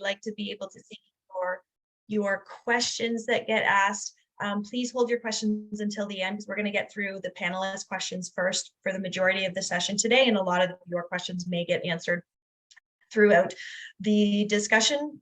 like to be able to see your questions that get asked. Please hold your questions until the end, because we're going to get through the panelist questions first for the majority of the session today, and a lot of your questions may get answered throughout the discussion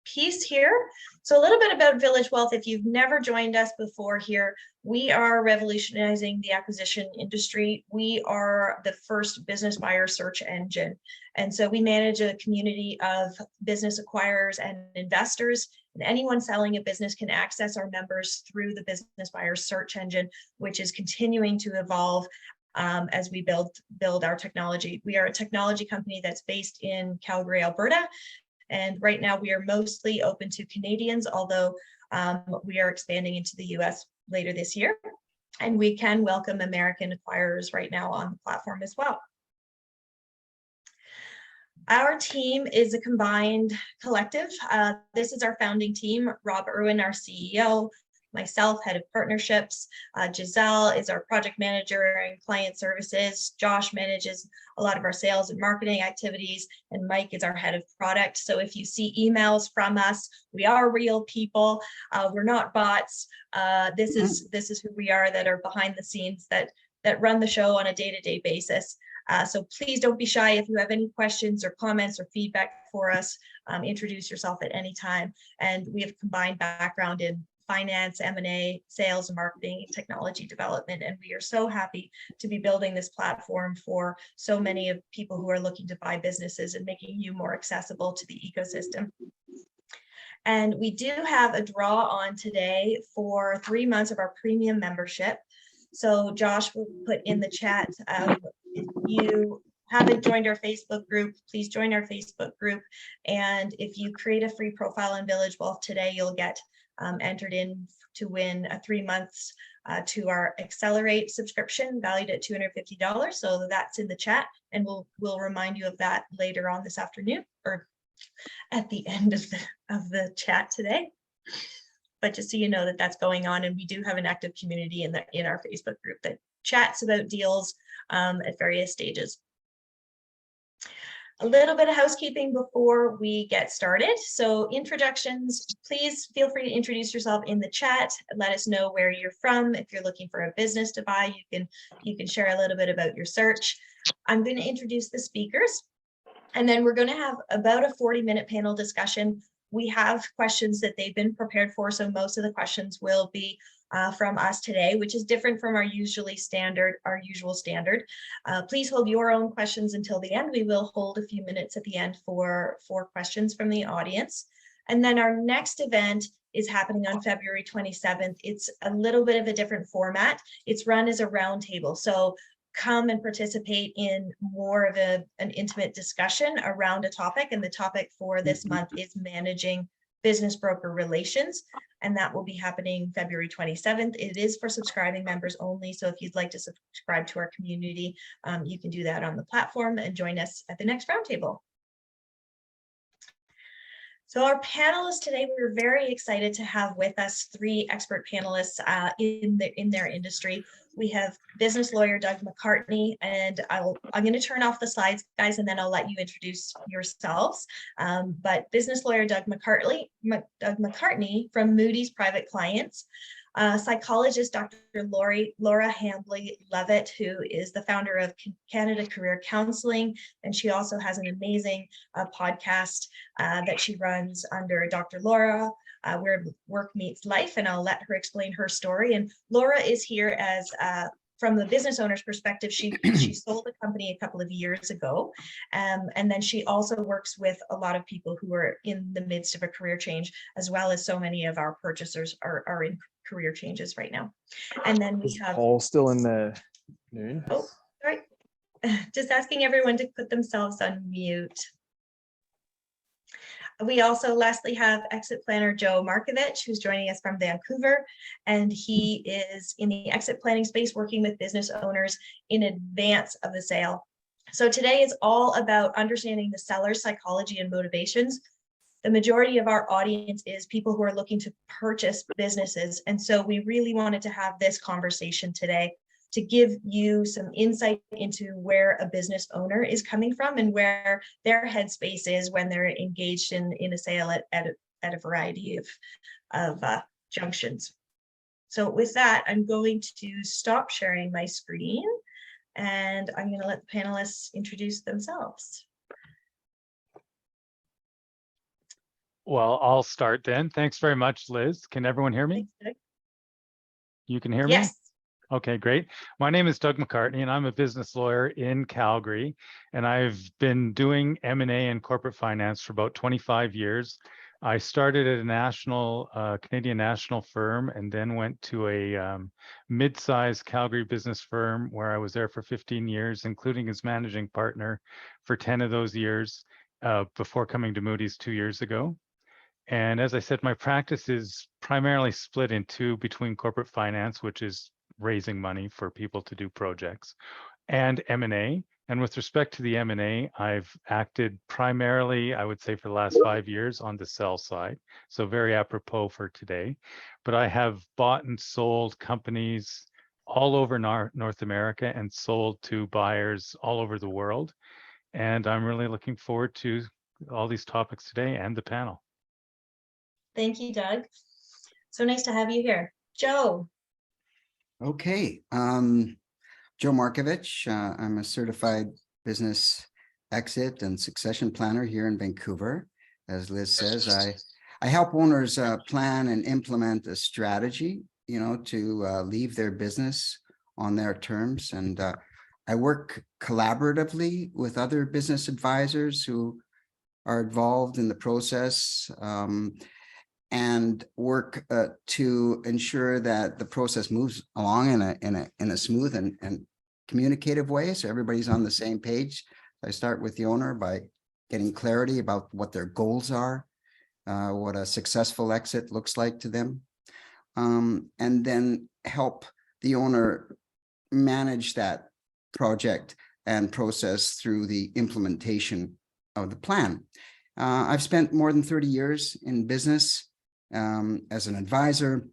piece here. So a little bit about Village Wealth. If you've never joined us before here, we are revolutionizing the acquisition industry. We are the first business buyer search engine. And so we manage a community of business acquirers and investors, and anyone selling a business can access our members through the business buyer search engine, which is continuing to evolve as we build our technology. We are a technology company that's based in Calgary, Alberta. And right now we are mostly open to Canadians, although we are expanding into the US later this year. And we can welcome American acquirers right now on the platform as well. Our team is a combined collective. This is our founding team: Rob Irwin, our CEO, myself, head of partnerships, Giselle is our project manager and client services, Josh manages a lot of our sales and marketing activities, and Mike is our head of product. So if you see emails from us, we are real people. We're not bots. This is who we are, that are behind the scenes, that run the show on a day-to-day basis. So please don't be shy. If you have any questions or comments or feedback for us, introduce yourself at any time. And we have combined background in finance, M&A, sales, marketing, technology development. And we are so happy to be building this platform for so many of people who are looking to buy businesses and making you more accessible to the ecosystem. And we do have a draw on today for 3 months of our premium membership. So Josh will put in the chat, if you haven't joined our Facebook group, please join our Facebook group. And if you create a free profile on Village Wealth today, you'll get entered in to win a 3 months to our Accelerate subscription valued at $250. So that's in the chat, and we'll remind you of that later on this afternoon, or at the end of the chat today. But just so you know that that's going on, and we do have an active community in our Facebook group that chats about deals at various stages. A little bit of housekeeping before we get started. So introductions, please feel free to introduce yourself in the chat. Let us know where you're from. If you're looking for a business to buy, you can share a little bit about your search. I'm going to introduce the speakers, and then we're going to have about a 40-minute panel discussion. We have questions that they've been prepared for, so most of the questions will be from us today, which is different from our usual standard. Please hold your own questions until the end. We will hold a few minutes at the end for questions from the audience. And then our next event is happening on February 27th. It's a little bit of a different format. It's run as a roundtable. So come and participate in more of an intimate discussion around a topic. And the topic for this month is managing business broker relations. And that will be happening February 27th. It is for subscribing members only. So if you'd like to subscribe to our community, you can do that on the platform and join us at the next roundtable. So our panelists today, we're very excited to have with us 3 expert panelists in their industry. We have business lawyer Doug McCartney, and I'm going to turn off the slides, guys, and then I'll let you introduce yourselves. But business lawyer Doug McCartney from Moody's Private Clients, psychologist Dr. Laura Hambley-Levitt, who is the founder of Canada Career Counseling, and she also has an amazing podcast that she runs under Dr. Laura, where work meets life, and I'll let her explain her story. And Laura is here as from the business owner's perspective. She sold a company a couple of years ago, and then she also works with a lot of people who are in the midst of a career change, as well as so many of our purchasers are in career changes right now. And then we have Paul still in the noon. Oh, sorry. Just asking everyone to put themselves on mute. We also lastly have exit planner Joe Markovich, who's joining us from Vancouver, and he is in the exit planning space working with business owners in advance of the sale. So today is all about understanding the seller's psychology and motivations. The majority of our audience is people who are looking to purchase businesses, and so we really wanted to have this conversation today to give you some insight into where a business owner is coming from and where their headspace is when they're engaged in a sale at a variety of junctions. So with that, I'm going to stop sharing my screen and I'm going to let the panelists introduce themselves. Well, I'll start then. Thanks very much, Liz. Can everyone hear me? Thanks, Doug. You can hear me? Yes. Okay, great. My name is Doug McCartney, and I'm a business lawyer in Calgary. And I've been doing M&A and corporate finance for about 25 years. I started at a national, Canadian national firm, and then went to a mid-sized Calgary business firm where I was there for 15 years, including as managing partner for 10 of those years before coming to Moody's 2 years ago. And as I said, my practice is primarily split in two between corporate finance, which is raising money for people to do projects, and M&A. And with respect to the M&A, I've acted primarily, I would say, for the last 5 years on the sell side. So very apropos for today. But I have bought and sold companies all over North America and sold to buyers all over the world. And I'm really looking forward to all these topics today and the panel. Thank you, Doug. So nice to have you here. Joe. Okay, Joe Markovich. I'm a certified business exit and succession planner here in Vancouver. As Liz says, I help owners plan and implement a strategy, to leave their business on their terms. And I work collaboratively with other business advisors who are involved in the process. And work to ensure that the process moves along in a smooth and communicative way, so everybody's on the same page. I start with the owner by getting clarity about what their goals are, what a successful exit looks like to them, and then help the owner manage that project and process through the implementation of the plan. I've spent more than 30 years in business. As an advisor.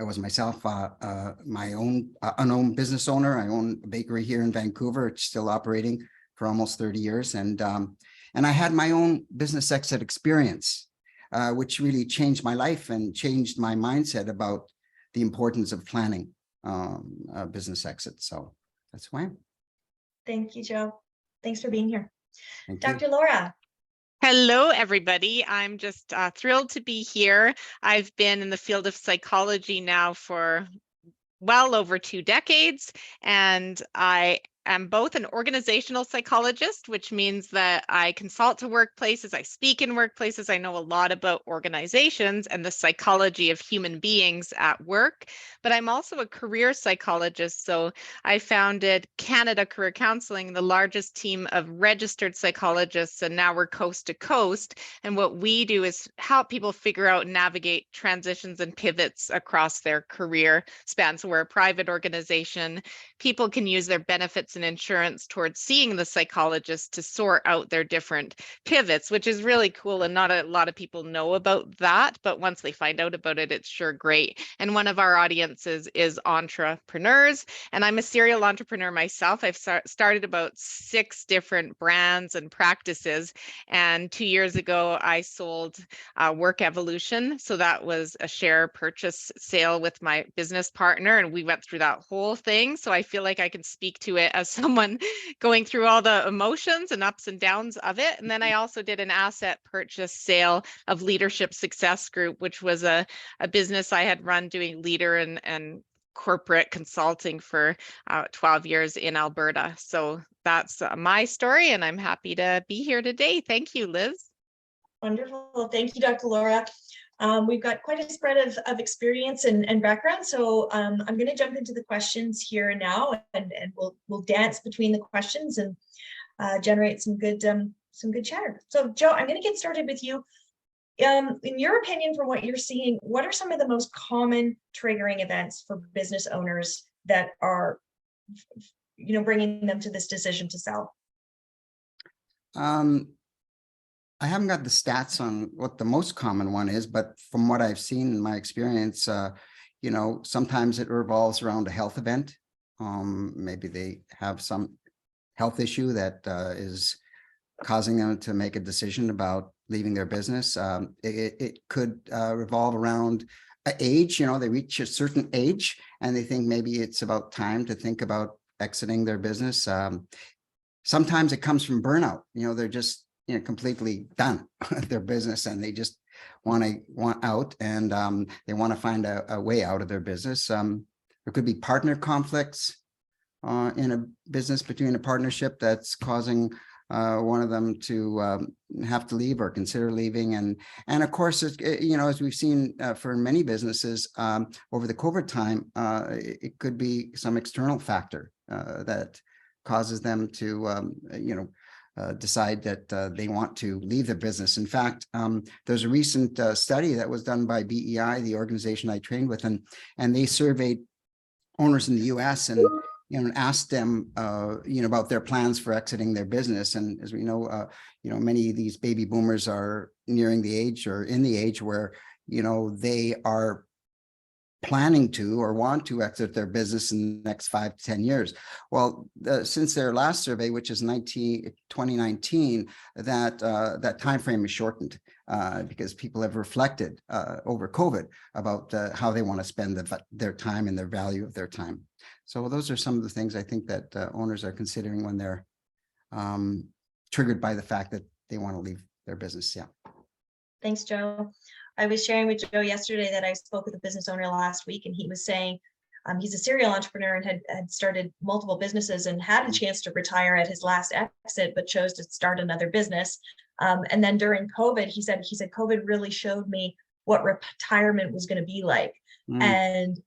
I was myself my own unowned business owner. I own a bakery here in Vancouver. It's still operating for almost 30 years. And I had my own business exit experience, which really changed my life and changed my mindset about the importance of planning a business exit. So that's why. Thank you, Joe. Thanks for being here. Thank Dr. you. Laura. Hello, everybody. I'm just thrilled to be here. I've been in the field of psychology now for well over 2 decades, and I am both an organizational psychologist, which means that I consult to workplaces, I speak in workplaces, I know a lot about organizations and the psychology of human beings at work, but I'm also a career psychologist. So I founded Canada Career Counseling, the largest team of registered psychologists, and now we're coast to coast. And what we do is help people figure out and navigate transitions and pivots across their career span. So we're a private organization. People can use their benefits and insurance towards seeing the psychologist to sort out their different pivots, which is really cool. And not a lot of people know about that, but once they find out about it, it's sure great. And one of our audiences is entrepreneurs, and I'm a serial entrepreneur myself. I've started about 6 different brands and practices. And 2 years ago, I sold Work Evolution. So that was a share purchase sale with my business partner, and we went through that whole thing. So I feel like I can speak to it as someone going through all the emotions and ups and downs of it. And then I also did an asset purchase sale of Leadership Success Group, which was a business I had run doing leader and corporate consulting for 12 years in Alberta. So that's my story, and I'm happy to be here today. Thank you, Liz. Wonderful. Thank you, Dr. Laura. We've got quite a spread of experience and background, so I'm going to jump into the questions here now, and we'll dance between the questions and generate some good chatter. So, Joe, I'm going to get started with you. In your opinion, from what you're seeing, what are some of the most common triggering events for business owners that are, bringing them to this decision to sell? I haven't got the stats on what the most common one is, but from what I've seen in my experience, sometimes it revolves around a health event. Maybe they have some health issue that is causing them to make a decision about leaving their business. It could revolve around age. They reach a certain age and they think maybe it's about time to think about exiting their business. Sometimes it comes from burnout. They're just completely done with their business and they just want out, and they want to find a way out of their business. There could be partner conflicts in a business, between a partnership, that's causing one of them to have to leave or consider leaving. And of course, as we've seen for many businesses over the COVID time, it could be some external factor that causes them to decide that they want to leave the business. In fact, there's a recent study that was done by BEI, the organization I trained with, and they surveyed owners in the US and asked them about their plans for exiting their business. And as we know, many of these baby boomers are nearing the age, or in the age where they are planning to or want to exit their business in the next 5 to 10 years. Well, since their last survey, which is 2019, that time frame is shortened because people have reflected over COVID about how they want to spend their time and their value of their time. So those are some of the things I think that owners are considering when they're triggered by the fact that they want to leave their business. Yeah. Thanks, Joe. I was sharing with Joe yesterday that I spoke with a business owner last week, and he was saying he's a serial entrepreneur and had started multiple businesses and had a chance to retire at his last exit, but chose to start another business. And then during COVID, he said COVID really showed me what retirement was going to be like. And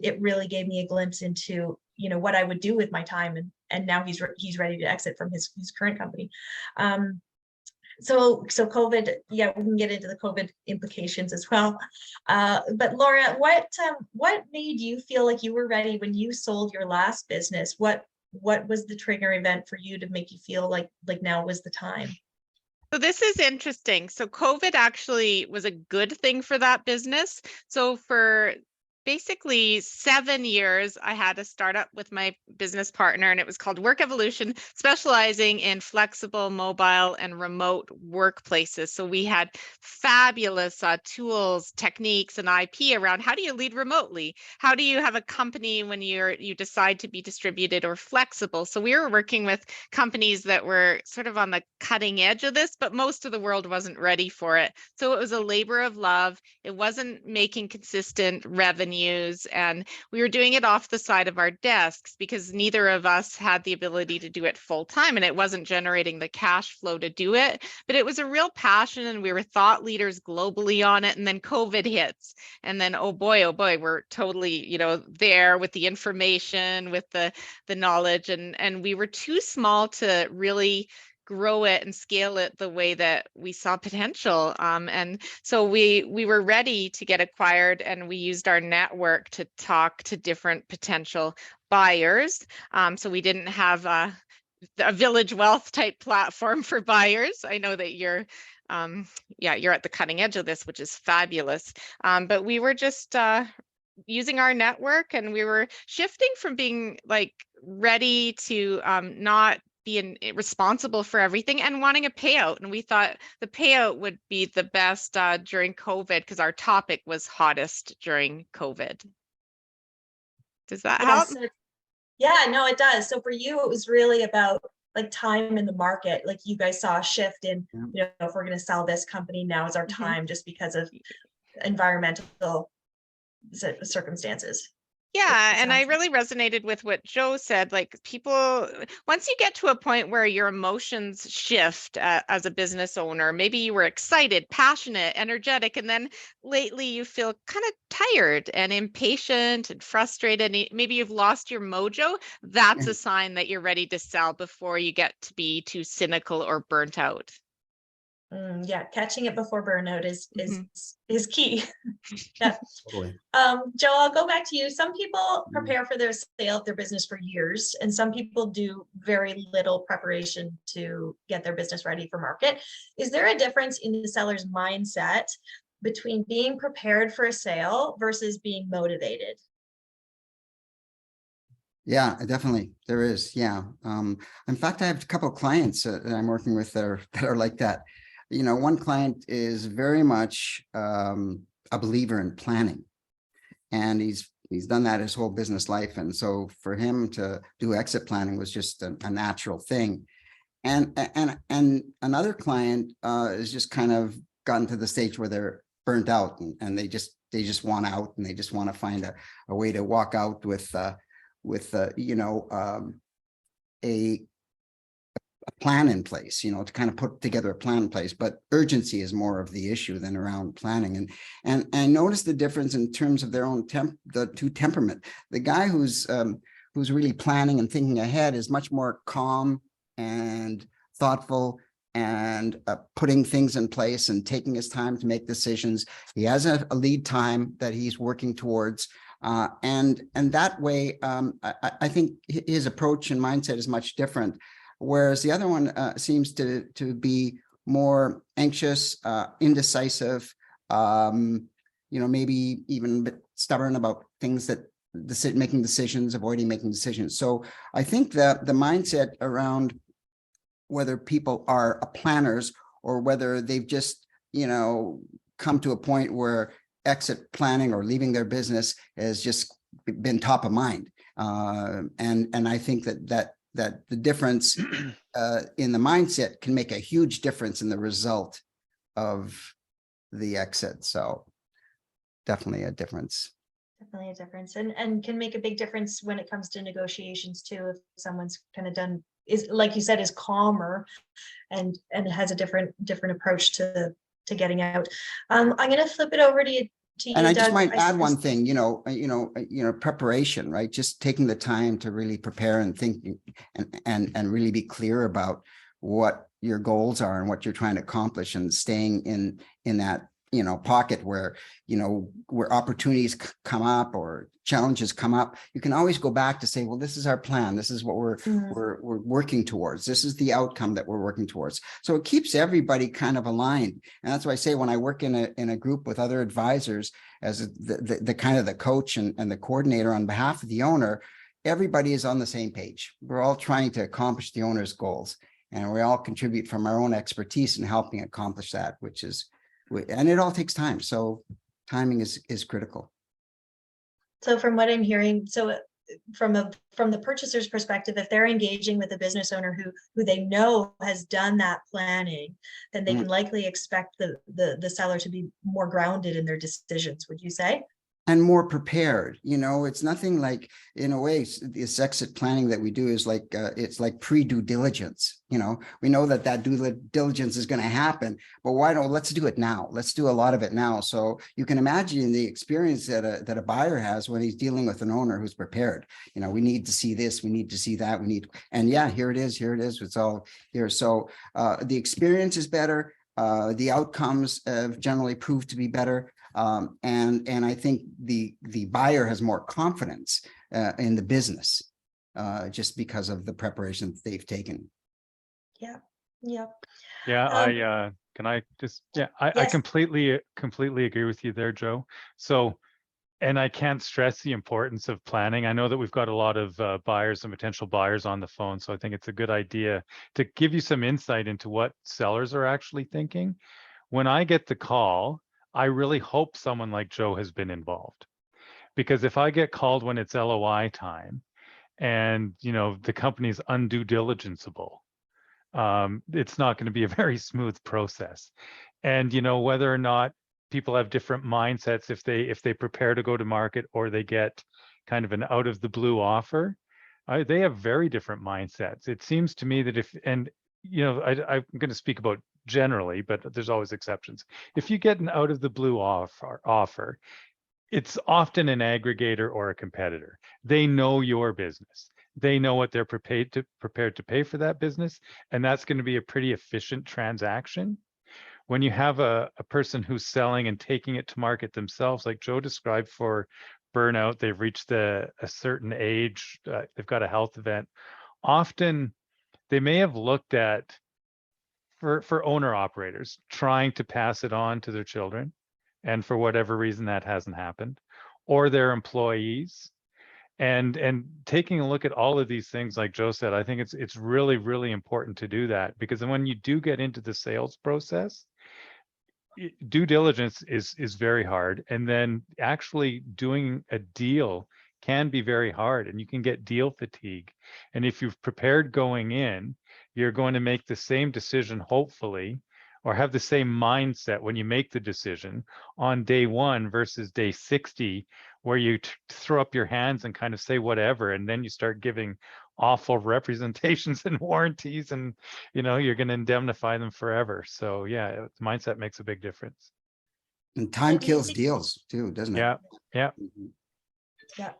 it really gave me a glimpse into what I would do with my time, and now he's ready to exit from his current company. So COVID, yeah, we can get into the COVID implications as well. But Laura, what made you feel like you were ready when you sold your last business? What was the trigger event for you to make you feel like now was the time? So this is interesting. So COVID actually was a good thing for that business. So for basically 7 years, I had a startup with my business partner, and it was called Work Evolution, specializing in flexible, mobile, and remote workplaces. So we had fabulous tools, techniques, and IP around how do you lead remotely? How do you have a company when you decide to be distributed or flexible? So we were working with companies that were sort of on the cutting edge of this, but most of the world wasn't ready for it. So it was a labor of love. It wasn't making consistent revenue. And we were doing it off the side of our desks because neither of us had the ability to do it full time, and it wasn't generating the cash flow to do it. But it was a real passion, and we were thought leaders globally on it. And then COVID hits, and then oh boy, we're totally there with the information, with the knowledge, and we were too small to really grow it and scale it the way that we saw potential. And so we were ready to get acquired, and we used our network to talk to different potential buyers. So we didn't have a Village Wealth type platform for buyers. I know that you're at the cutting edge of this, which is fabulous. But we were just using our network, and we were shifting from being like ready to not being responsible for everything and wanting a payout. And we thought the payout would be the best during COVID because our topic was hottest during COVID. Does that help? Yeah, no, it does. So for you, it was really about like time in the market. Like you guys saw a shift in, if we're going to sell this company, now is our time, just because of environmental circumstances. Yeah, and I really resonated with what Joe said. Like people, once you get to a point where your emotions shift as a business owner, maybe you were excited, passionate, energetic, and then lately you feel kind of tired and impatient and frustrated. And maybe you've lost your mojo. That's a sign that you're ready to sell before you get to be too cynical or burnt out. Yeah, catching it before burnout is key. Yeah. Totally. Joe, I'll go back to you. Some people prepare for their sale of their business for years, and some people do very little preparation to get their business ready for market. Is there a difference in the seller's mindset between being prepared for a sale versus being motivated? Yeah, definitely. There is. Yeah. In fact, I have a couple of clients that I'm working with that are like that. You know, one client is very much a believer in planning, and he's done that his whole business life. And so for him to do exit planning was just a natural thing. And another client is just kind of gotten to the stage where they're burnt out, and they just want out, and they just want to find a way to walk out with you know, a plan in place, you know, to kind of put together a plan in place. But urgency is more of the issue than around planning. And I noticed the difference in terms of their own the two temperament. The guy who's really planning and thinking ahead is much more calm and thoughtful, and putting things in place and taking his time to make decisions. He has a lead time that he's working towards. And that way, I think his approach and mindset is much different. Whereas the other one seems to be more anxious, indecisive, you know, maybe even a bit stubborn about things that making decisions, avoiding making decisions. So I think that the mindset around whether people are planners or whether they've just, you know, come to a point where exit planning or leaving their business has just been top of mind. And I think that the difference in the mindset can make a huge difference in the result of the exit. So definitely a difference. Definitely a difference, and can make a big difference when it comes to negotiations too. If someone's kind of is, like you said, is calmer and has a different approach to getting out. I'm going to flip it over to you, And I just Doug. might add one thing, preparation, right? Just taking the time to really prepare and think and really be clear about what your goals are and what you're trying to accomplish, and staying in that, pocket where, where opportunities come up or challenges come up. You can always go back to say, well, this is our plan. This is what we're working towards. This is the outcome that we're working towards. So it keeps everybody kind of aligned. And that's why I say, when I work in a group with other advisors as the kind of the coach and the coordinator on behalf of the owner, everybody is on the same page. We're all trying to accomplish the owner's goals, and we all contribute from our own expertise in helping accomplish that, and it all takes time. So timing is critical. So from what I'm hearing, from the purchaser's perspective, if they're engaging with a business owner who they know has done that planning, then they can likely expect the seller to be more grounded in their decisions, would you say? And more prepared. It's nothing like, in a way, this exit planning that we do is like, it's like pre-due diligence. We know that due diligence is going to happen, but let's do it now. Let's do a lot of it now. So you can imagine the experience that a buyer has when he's dealing with an owner who's prepared. We need to see this, we need to see that, and yeah, here it is, it's all here. So the experience is better. The outcomes have generally proved to be better. And I think the buyer has more confidence in the business just because of the preparation that they've taken. Yeah. I Yes. completely agree with you there, Joe. So, and I can't stress the importance of planning. I know that we've got a lot of buyers and potential buyers on the phone, so I think it's a good idea to give you some insight into what sellers are actually thinking. When I get the call, I really hope someone like Joe has been involved, because if I get called when it's LOI time and the company's undue diligenceable, it's not going to be a very smooth process. And whether or not people have different mindsets, if they prepare to go to market or they get kind of an out of the blue offer, they have very different mindsets. It seems to me that I'm going to speak about generally, but there's always exceptions. If you get an out of the blue offer, it's often an aggregator or a competitor. They know your business. They know what they're prepared to pay for that business, and that's going to be a pretty efficient transaction. When you have a person who's selling and taking it to market themselves, like Joe described, for burnout, they've reached a certain age, they've got a health event. Often they may have looked at, for owner operators, trying to pass it on to their children, and for whatever reason that hasn't happened, or their employees. And taking a look at all of these things, like Joe said, I think it's really, really important to do that, because when you do get into the sales process, due diligence is very hard, and then actually doing a deal can be very hard, and you can get deal fatigue. And if you've prepared going in, you're going to make the same decision, hopefully, or have the same mindset when you make the decision on day one versus day 60, where you throw up your hands and kind of say whatever, and then you start giving awful representations and warranties, and you're going to indemnify them forever. So yeah, mindset makes a big difference. And time do you kills think- deals too, doesn't it? Yeah, yeah. Mhm. Yeah.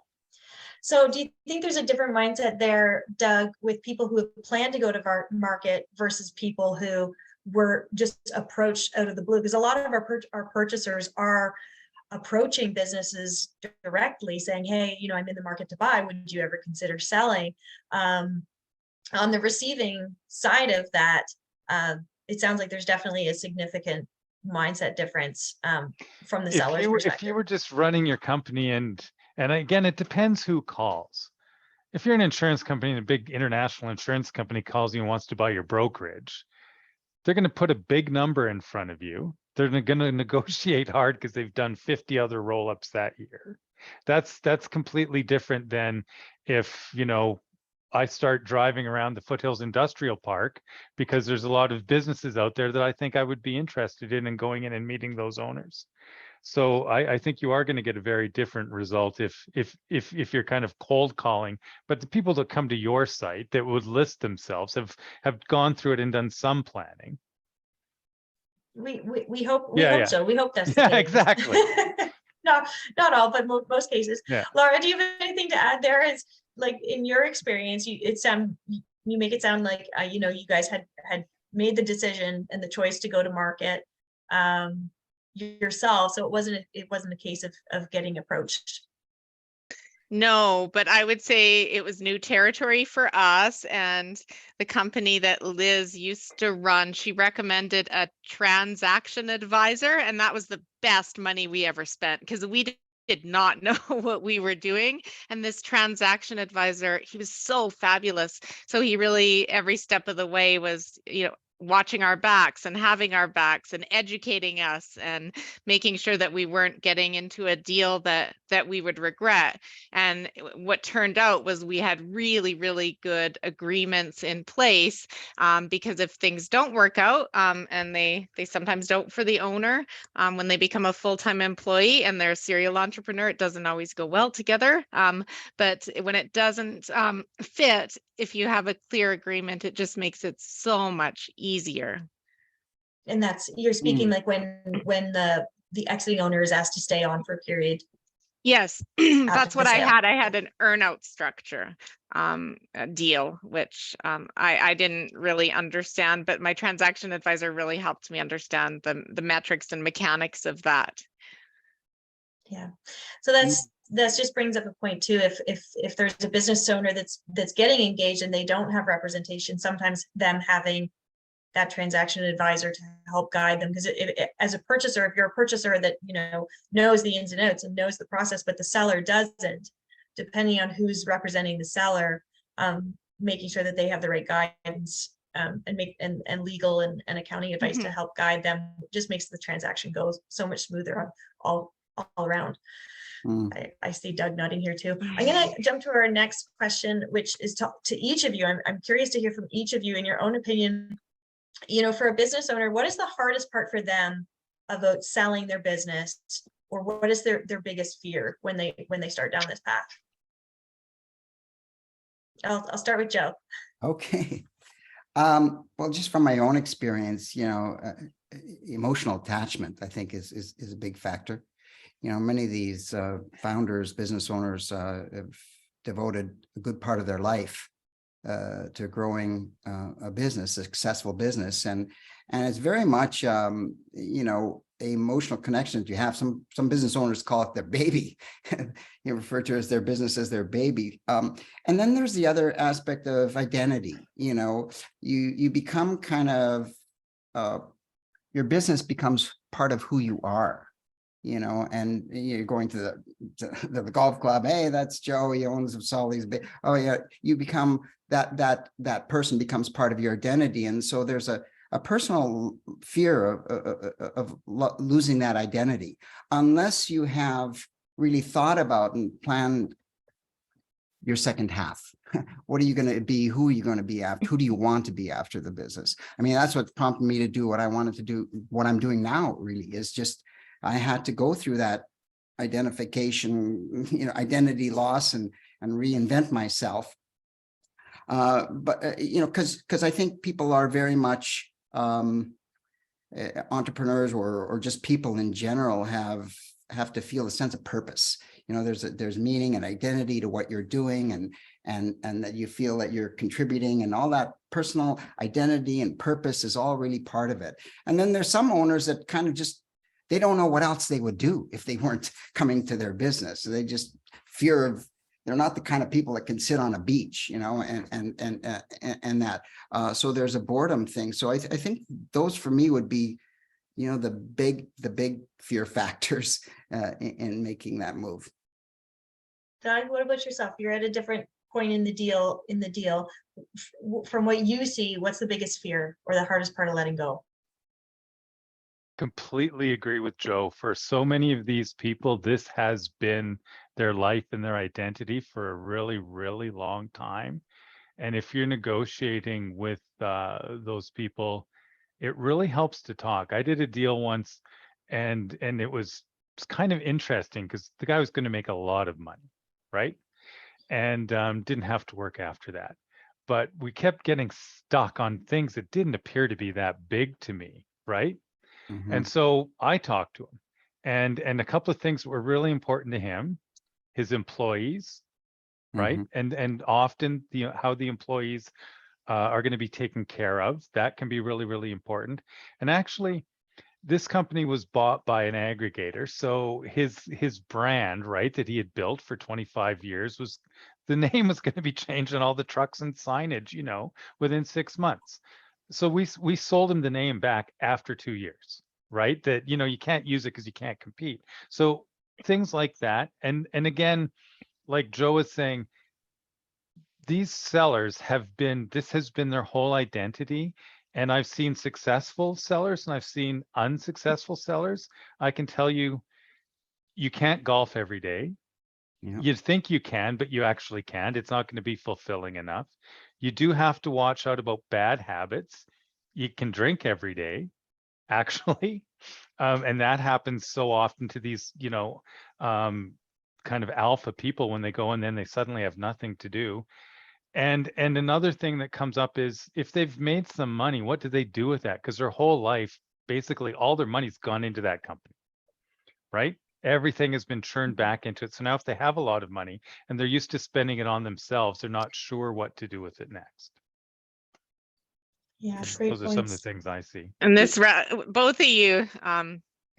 So do you think there's a different mindset there, Doug, with people who have planned to go to market versus people who were just approached out of the blue? Because a lot of our purchasers are approaching businesses directly saying, hey, I'm in the market to buy. Would you ever consider selling? On the receiving side of that, it sounds like there's definitely a significant mindset difference from the seller's perspective. If you were just running your company, and again, it depends who calls. If you're an insurance company and a big international insurance company calls you and wants to buy your brokerage, they're going to put a big number in front of you. They're going to negotiate hard because they've done 50 other roll-ups that year. That's completely different than if, I start driving around the Foothills Industrial Park, because there's a lot of businesses out there that I think I would be interested in, and going in and meeting those owners. So I think you are going to get a very different result if you're kind of cold calling. But the people that come to your site that would list themselves have gone through it and done some planning. We hope Yeah. so. We hope that's the Yeah, case. exactly. Not all, but most cases. Yeah. Laura, do you have anything to add there? Is like, in your experience, you make it sound like you guys had made the decision and the choice to go to market yourself, so it wasn't a case of getting approached. No, but I would say it was new territory for us, and the company that Liz used to run, she recommended a transaction advisor, and that was the best money we ever spent, because we did not know what we were doing. And this transaction advisor, he was so fabulous. So he really, every step of the way was, watching our backs and having our backs and educating us and making sure that we weren't getting into a deal that we would regret. And what turned out was we had really, really good agreements in place, because if things don't work out, and they sometimes don't for the owner, when they become a full-time employee and they're a serial entrepreneur, it doesn't always go well together. But when it doesn't fit, if you have a clear agreement, it just makes it so much easier. And you're speaking like when the exiting owner is asked to stay on for a period. Yes, that's what I sale. had. I had an earn-out structure deal, which I didn't really understand, but my transaction advisor really helped me understand the metrics and mechanics of that. Yeah, so that just brings up a point too. If there's a business owner that's getting engaged and they don't have representation, sometimes them having that transaction advisor to help guide them, because as a purchaser, if you're a purchaser that knows the ins and outs and knows the process, but the seller doesn't, depending on who's representing the seller, making sure that they have the right guidance and legal and accounting advice to help guide them, just makes the transaction go so much smoother all around. I see Doug nodding here too. I'm going to jump to our next question, which is to each of you. I'm curious to hear from each of you, in your own opinion. For a business owner, what is the hardest part for them about selling their business, or what is their biggest fear when they start down this path? I'll start with Joe. Okay. Well, just from my own experience, emotional attachment, I think is a big factor. Many of these founders, business owners have devoted a good part of their life to growing a business, a successful business, and it's very much emotional connection that you have. Some business owners call it their baby. You refer to it as their business as their baby. And then there's the other aspect of identity. You become kind of your business becomes part of who you are. and you're going to the golf club. Hey, that's Joe. He owns all these big. Oh yeah, you become that person becomes part of your identity, and so there's a personal fear of losing that identity unless you have really thought about and planned your second half. What are you going to be? Who are you going to be after? Who do you want to be after the business? I mean, that's what prompted me to do what I wanted to do. What I'm doing now really is just, I had to go through that identification, identity loss and reinvent myself. Because I think people are very much entrepreneurs or just people in general have to feel a sense of purpose. There's meaning and identity to what you're doing, and that you feel that you're contributing, and all that personal identity and purpose is all really part of it. And then there's some owners that kind of just, they don't know what else they would do if they weren't coming to their business. So they just fear of, they're not the kind of people that can sit on a beach, and that. So there's a boredom thing. So I think those for me would be, the big fear factors in making that move. Doug, what about yourself? You're at a different point in the deal. From what you see, what's the biggest fear or the hardest part of letting go? Completely agree with Joe. For so many of these people, this has been their life and their identity for a really, really long time. And if you're negotiating with those people, it really helps to talk. I did a deal once, and it was kind of interesting because the guy was going to make a lot of money, right? And didn't have to work after that. But we kept getting stuck on things that didn't appear to be that big to me, right? Mm-hmm. And so I talked to him, and a couple of things were really important to him: his employees, right? Mm-hmm. And often how the employees are going to be taken care of. That can be really, really important. And actually, this company was bought by an aggregator. So his brand, right, that he had built for 25 years the name was going to be changed on all the trucks and signage, within 6 months. So we sold him the name back after 2 years, right? That, you can't use it because you can't compete. So things like that. And again, like Joe was saying, these sellers this has been their whole identity. And I've seen successful sellers and I've seen unsuccessful sellers. I can tell you, you can't golf every day. Yeah. You'd think you can, but you actually can't. It's not going to be fulfilling enough. You do have to watch out about bad habits. You can drink every day, actually. And that happens so often to these, kind of alpha people when they go and then they suddenly have nothing to do. And another thing that comes up is if they've made some money, what do they do with that? Because their whole life, basically all their money's gone into that company, right? Everything has been churned back into it. So now if they have a lot of money and they're used to spending it on themselves, they're not sure what to do with it next. Yeah, great Those are some of the points. things I see. And both of you,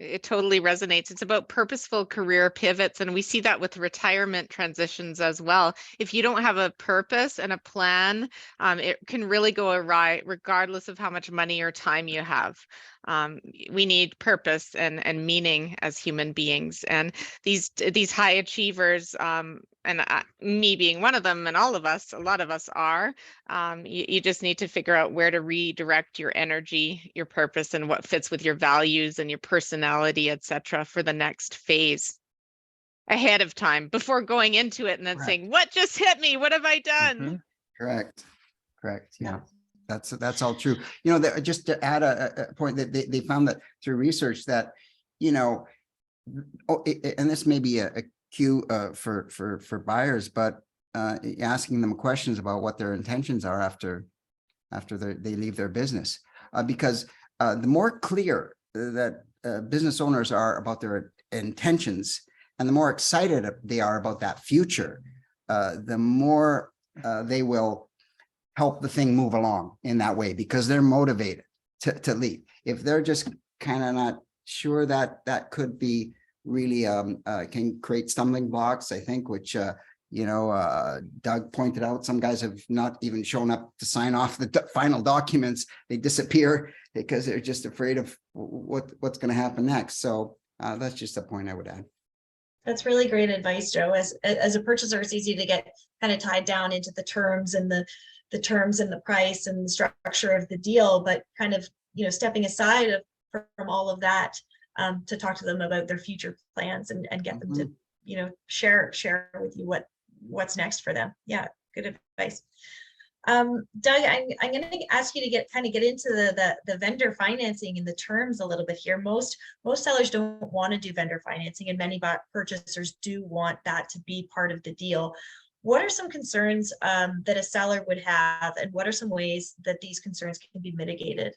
it totally resonates. It's about purposeful career pivots. And we see that with retirement transitions as well. If you don't have a purpose and a plan, it can really go awry, regardless of how much money or time you have. We need purpose and meaning as human beings. And these high achievers, me being one of them, and all of us, a lot of us are, you just need to figure out where to redirect your energy, your purpose, and what fits with your values and your personality, etc., for the next phase ahead of time before going into it and then saying, what just hit me? What have I done? Mm-hmm. Correct. Yeah. That's all true. Just to add a point that they found that through research that, and this may be a cue for buyers, but asking them questions about what their intentions are after they leave their business, because the more clear that business owners are about their intentions and the more excited they are about that future, the more they will help the thing move along in that way, because they're motivated to leave. If they're just kind of not sure, that could be really can create stumbling blocks, I think, which Doug pointed out. Some guys have not even shown up to sign off the final documents. They disappear because they're just afraid of what's going to happen next. So That's just a point I would add. That's really great advice, Joe. As a purchaser, it's easy to get kind of tied down into the terms and the terms and the price and the structure of the deal, but kind of, stepping aside from all of that, to talk to them about their future plans and get them to, share with you what's next for them. Yeah, good advice. Doug, I'm going to ask you to get into the vendor financing and the terms a little bit here. Most sellers don't want to do vendor financing, and many purchasers do want that to be part of the deal. What are some concerns that a seller would have, and what are some ways that these concerns can be mitigated?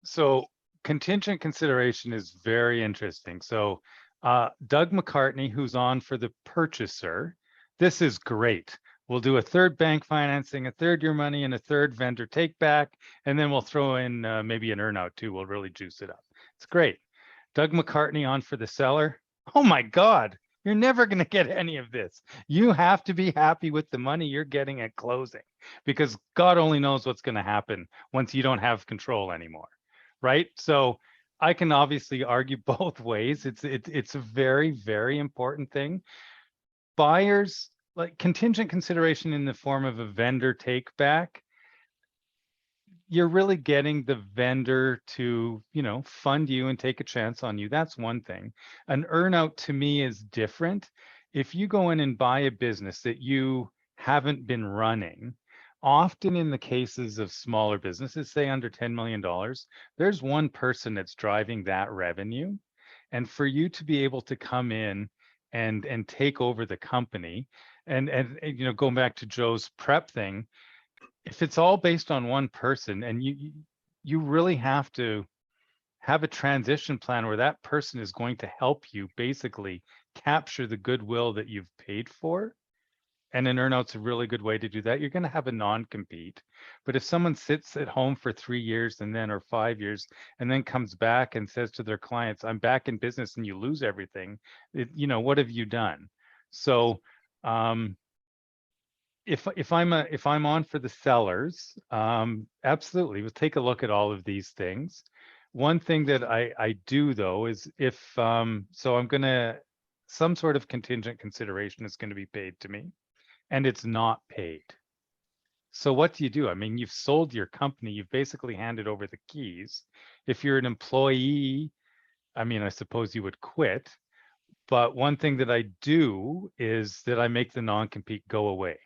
So contingent consideration is very interesting. So Doug McCartney, who's on for the purchaser, this is great. We'll do a third bank financing, a third your money, and a third vendor take back, and then we'll throw in maybe an earnout too. We'll really juice it up. It's great. Doug McCartney on for the seller. Oh my God, you're never going to get any of this. You have to be happy with the money you're getting at closing, because God only knows what's going to happen once you don't have control anymore, right? So I can obviously argue both ways. It's a very, very important thing. Buyers, like contingent consideration in the form of a vendor take back, you're really getting the vendor to, fund you and take a chance on you. That's one thing. An earnout to me is different. If you go in and buy a business that you haven't been running, often in the cases of smaller businesses, say under $10 million, there's one person that's driving that revenue. And for you to be able to come in and take over the company, and going back to Joe's prep thing, if it's all based on one person, and you really have to have a transition plan where that person is going to help you basically capture the goodwill that you've paid for. And an earnout's a really good way to do that. You're going to have a non-compete. But if someone sits at home for 3 years or 5 years, and then comes back and says to their clients, I'm back in business, and you lose everything, what have you done? So if I'm on for the sellers, absolutely, we'll take a look at all of these things. One thing that I do though is so I'm gonna, some sort of contingent consideration is going to be paid to me, and it's not paid. So what do you do? I mean, you've sold your company, you've basically handed over the keys. If you're an employee, I mean, I suppose you would quit. But one thing that I do is that I make the non-compete go away.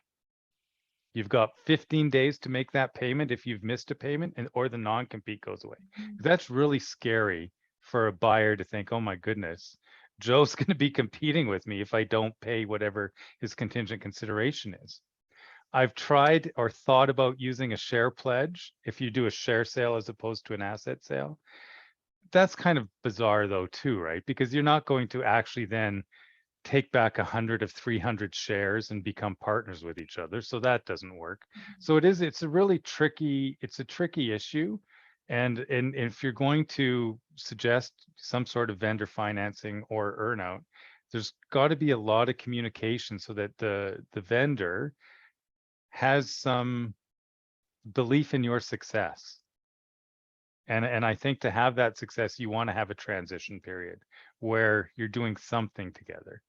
You've got 15 days to make that payment if you've missed a payment, or the non-compete goes away. That's really scary for a buyer to think, oh my goodness, Joe's going to be competing with me if I don't pay whatever his contingent consideration is. I've tried or thought about using a share pledge if you do a share sale as opposed to an asset sale. That's kind of bizarre though too, right? Because you're not going to actually then take back 100 of 300 shares and become partners with each other. So that doesn't work. So it's a really tricky issue. And if you're going to suggest some sort of vendor financing or earnout, there's got to be a lot of communication so that the vendor has some belief in your success. And I think to have that success, you want to have a transition period where you're doing something together.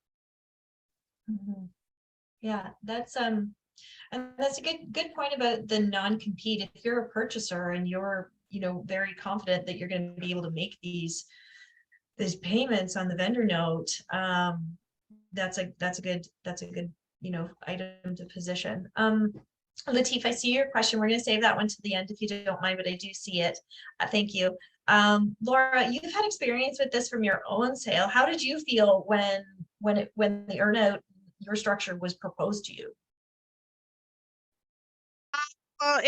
Mm-hmm. Yeah, that's and that's a good point about the non-compete. If you're a purchaser and you're very confident that you're going to be able to make these payments on the vendor note, that's a good item to position. Latif, I see your question. We're going to save that one to the end if you don't mind, but I do see it. Thank you. Laura, you've had experience with this from your own sale. How did you feel when the earnout, your structure, was proposed to you? Well,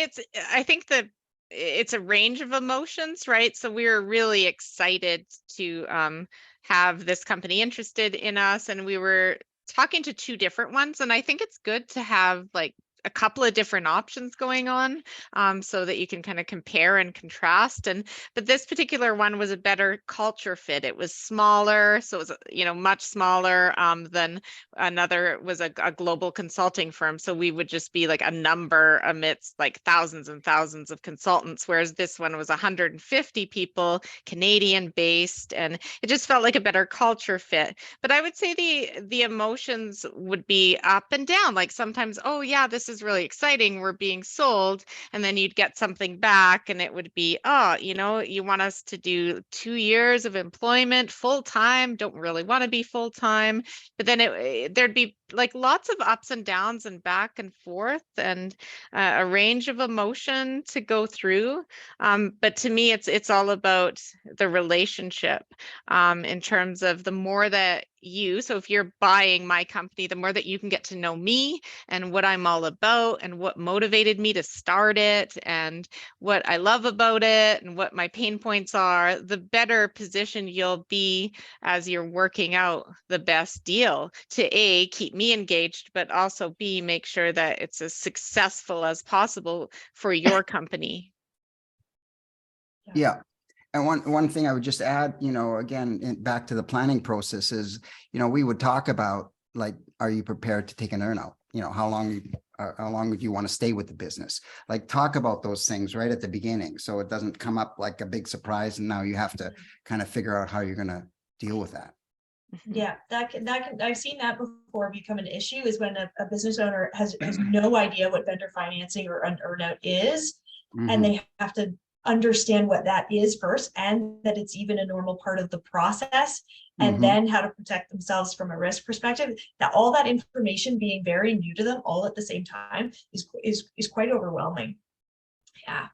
I think that it's a range of emotions, right? So we were really excited to have this company interested in us, and we were talking to two different ones. And I think it's good to have like a couple of different options going on, so that you can kind of compare and contrast. But this particular one was a better culture fit. It was smaller, so it was, much smaller than another was a global consulting firm. So we would just be like a number amidst like thousands and thousands of consultants, whereas this one was 150 people, Canadian based, and it just felt like a better culture fit. But I would say the emotions would be up and down. Like sometimes, oh yeah, this is really exciting, we're being sold, and then you'd get something back and it would be, oh, you want us to do 2 years of employment full time, don't really want to be full time. But then there'd be like lots of ups and downs and back and forth, and a range of emotion to go through. But to me, it's all about the relationship, in terms of the more that so if you're buying my company, the more that you can get to know me and what I'm all about and what motivated me to start it and what I love about it and what my pain points are, the better position you'll be as you're working out the best deal to A, keep me engaged, but also B, make sure that it's as successful as possible for your company. Yeah. And one thing I would just add, again, back to the planning process is, we would talk about, like, are you prepared to take an earnout? How long would you want to stay with the business? Like, talk about those things right at the beginning, so it doesn't come up like a big surprise, and now you have to kind of figure out how you're going to deal with that. Yeah, that can I've seen that before become an issue, is when a business owner has no idea what vendor financing or an earnout is, and they have to understand what that is first, and that it's even a normal part of the process, and then how to protect themselves from a risk perspective. That all that information being very new to them all at the same time is quite overwhelming. Yeah.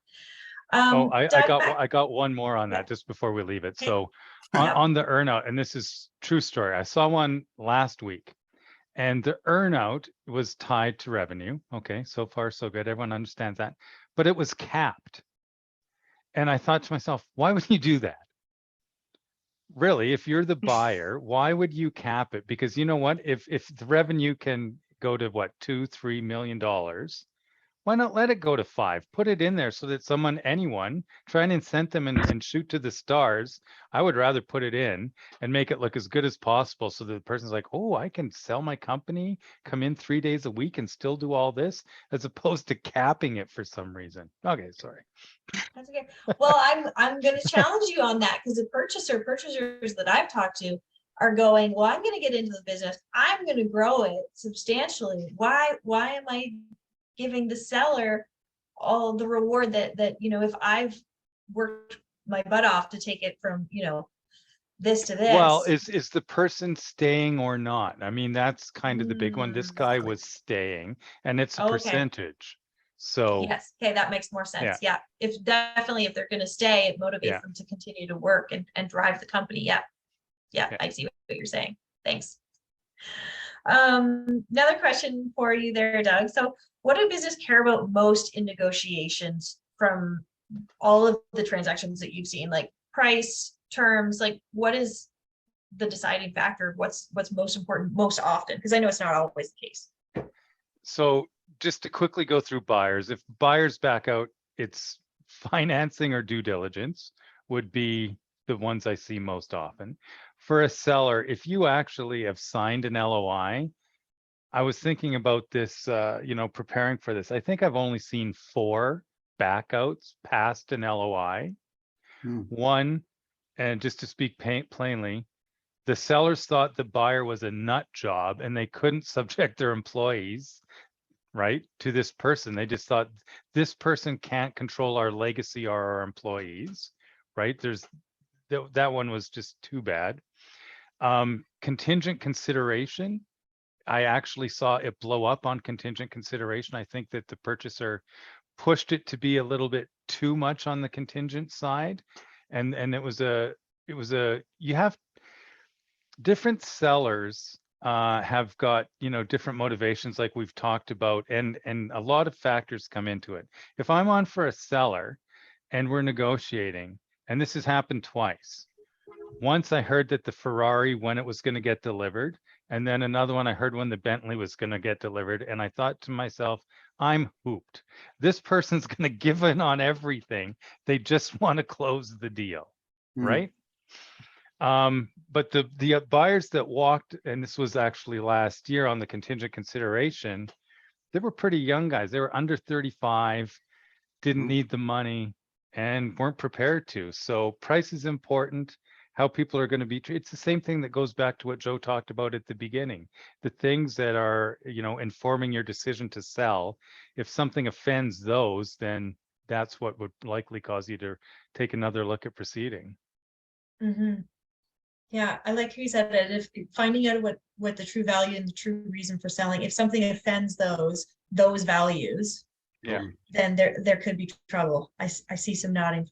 I got one more on that just before we leave it. Okay. So on the earnout, and this is true story. I saw one last week, and the earnout was tied to revenue. Okay, so far so good. Everyone understands that, but it was capped. And I thought to myself, why would you do that? Really, if you're the buyer, why would you cap it? Because you know what? If the revenue can go to what, $2-3 million, why not let it go to 5? Put it in there so that anyone, try and incent them and shoot to the stars. I would rather put it in and make it look as good as possible, so that the person's like, oh, I can sell my company, come in 3 days a week and still do all this, as opposed to capping it for some reason. Okay, sorry. That's okay. Well, I'm going to challenge you on that, because the purchasers that I've talked to are going, well, I'm going to get into the business, I'm going to grow it substantially. Why am I giving the seller all the reward that if I've worked my butt off to take it from this to this? Well, is the person staying or not? I mean, that's kind of the big one. This guy was staying, and it's a percentage. So yes, okay, that makes more sense. Yeah, if they're going to stay, it motivates them to continue to work and drive the company. Yeah, I see what you're saying. Thanks. Another question for you there, Doug. So what do business care about most in negotiations from all of the transactions that you've seen? Like price, terms, like what is the deciding factor? What's most important most often? Because I know it's not always the case. So just to quickly go through buyers, if buyers back out, it's financing or due diligence would be the ones I see most often. For a seller, if you actually have signed an LOI, I was thinking about this, preparing for this. I think I've only seen 4 backouts past an LOI. One, and just to speak plainly, the sellers thought the buyer was a nut job and they couldn't subject their employees, right, to this person. They just thought this person can't control our legacy or our employees, right? That one was just too bad. Contingent consideration, I actually saw it blow up on contingent consideration. I think that the purchaser pushed it to be a little bit too much on the contingent side. And you have different sellers have got, different motivations like we've talked about, and a lot of factors come into it. If I'm on for a seller and we're negotiating, and this has happened twice. Once I heard that the Ferrari, when it was going to get delivered, and then another one I heard when the Bentley was going to get delivered. And I thought to myself, I'm hooped. This person's going to give in on everything. They just want to close the deal, Mm. right? But the buyers that walked, and this was actually last year on the contingent consideration, they were pretty young guys. They were under 35, didn't Mhm. need the money, and weren't prepared to. So price is important. How people are going to be it's the same thing that goes back to what Joe talked about at the beginning. The things that are, informing your decision to sell. If something offends those, then that's what would likely cause you to take another look at proceeding. Mhm. Yeah, I like how you said that. If finding out what the true value and the true reason for selling, if something offends those values, Yeah. Totally. then there could be trouble. I see some nodding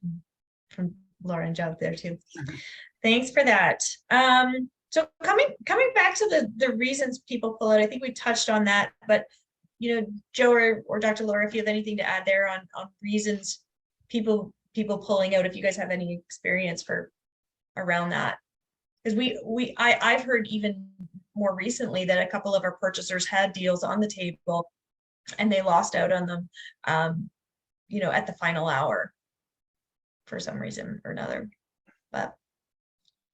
from Laura and Joe there too. Thanks for that. So coming back to the reasons people pull out, I think we touched on that, but Joe or Dr. Laura, if you have anything to add there on reasons people pulling out, if you guys have any experience around that. Because I've heard even more recently that a couple of our purchasers had deals on the table and they lost out on them, at the final hour for some reason or another. But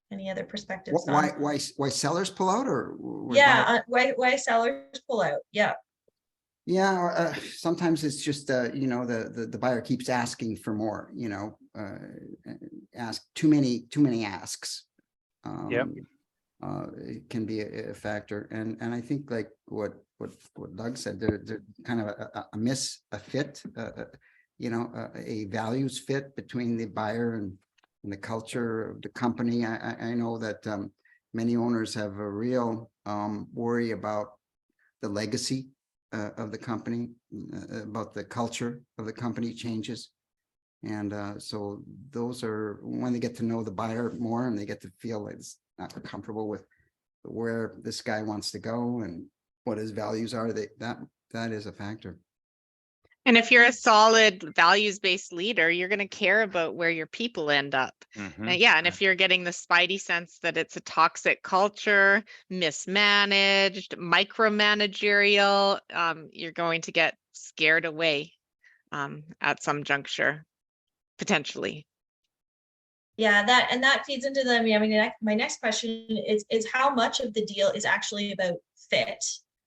any other perspectives on? Why sellers pull out, or Yeah, why sellers pull out? Yeah. Yeah, or, sometimes it's just the buyer keeps asking for more. Ask too many asks. Yep. It can be a factor, and I think like what Doug said, they're kind of a fit, a values fit between the buyer and the culture of the company. I know that many owners have a real worry about the legacy of the company, about the culture of the company changes. And so those are when they get to know the buyer more and they get to feel like it's not comfortable with where this guy wants to go and what his values are, that is a factor. And if you're a solid values-based leader, you're going to care about where your people end up. Mhm. Yeah, and if you're getting the spidey sense that it's a toxic culture, mismanaged, micromanagerial, you're going to get scared away at some juncture, potentially. Yeah, that feeds into the. My next question is how much of the deal is actually about fit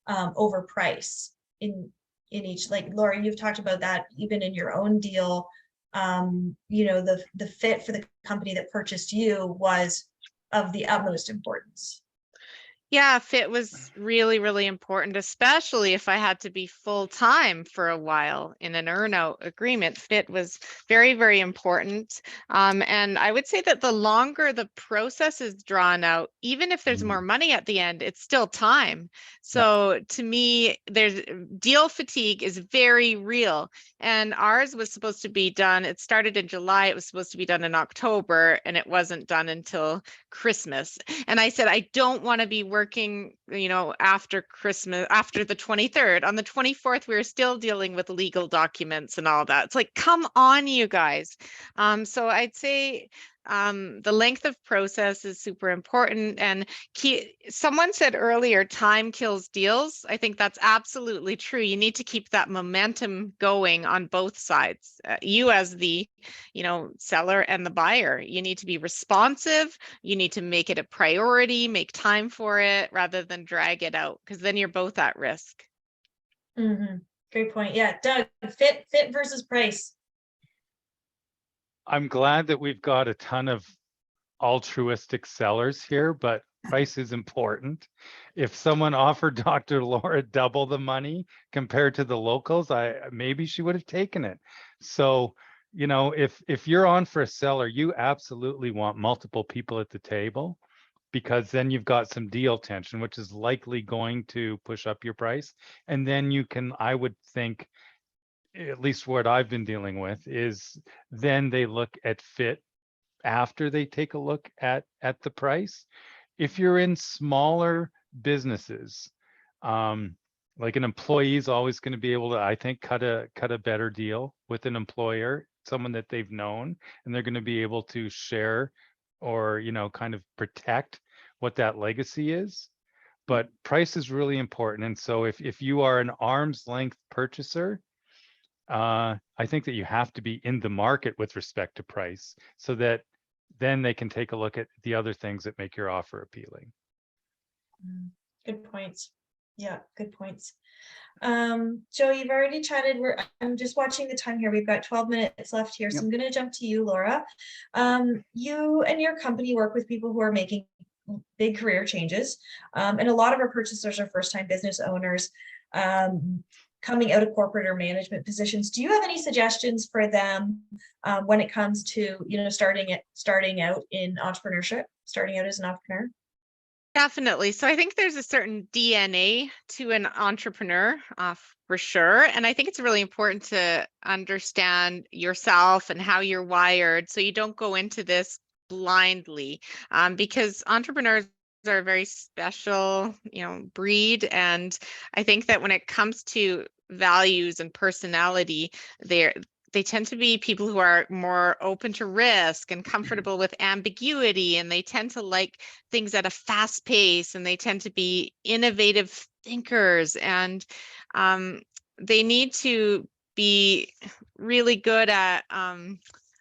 over price in each. Like Laura, you've talked about that even in your own deal. The fit for the company that purchased you was of the utmost importance. Yeah, fit was really, really important, especially if I had to be full-time for a while in an earn-out agreement. Fit was very, very important. And I would say that the longer the process is drawn out, even if there's more money at the end, it's still time. So to me, there's deal fatigue is very real. And ours was supposed to be done. It started in July. It was supposed to be done in October, and it wasn't done until Christmas. And I said, I don't want to be working, after Christmas, after the 23rd. On the 24th, we were still dealing with legal documents and all that. It's like, come on, you guys. So I'd say the length of process is super important. And someone said earlier, time kills deals. I think that's absolutely true. You need to keep that momentum going on both sides. You as the, seller and the buyer, you need to be responsive. You need to make it a priority, make time for it rather than drag it out, because then you're both at risk. Mm-hmm. Great point. Yeah, Doug, fit versus price. I'm glad that we've got a ton of altruistic sellers here, but price is important. If someone offered Dr. Laura double the money compared to the locals, maybe she would have taken it. So, if you're on for a seller, you absolutely want multiple people at the table, because then you've got some deal tension, which is likely going to push up your price. And then you can, I would think, at least what I've been dealing with is then they look at fit after they take a look at the price. If you're in smaller businesses, like an employee is always going to be able to, I think, cut a better deal with an employer, someone that they've known, and they're going to be able to share or kind of protect what that legacy is. but price is really important. And so if you are an arm's length purchaser, I think that you have to be in the market with respect to price so that then they can take a look at the other things that make your offer appealing. Good points. Yeah, good points. Joe, you've already chatted. I'm just watching the time here. We've got 12 minutes left here. So Yep. I'm going to jump to you, Laura. You and your company work with people who are making big career changes. And a lot of our purchasers are first-time business owners coming out of corporate or management positions. Do you have any suggestions for them when it comes to, starting out in entrepreneurship, starting out as an entrepreneur? Definitely. So I think there's a certain DNA to an entrepreneur for sure. And I think it's really important to understand yourself and how you're wired so you don't go into this blindly because entrepreneurs are a very special, breed. And I think that when it comes to values and personality, they tend to be people who are more open to risk and comfortable with ambiguity, and they tend to like things at a fast pace, and they tend to be innovative thinkers, and they need to be really good at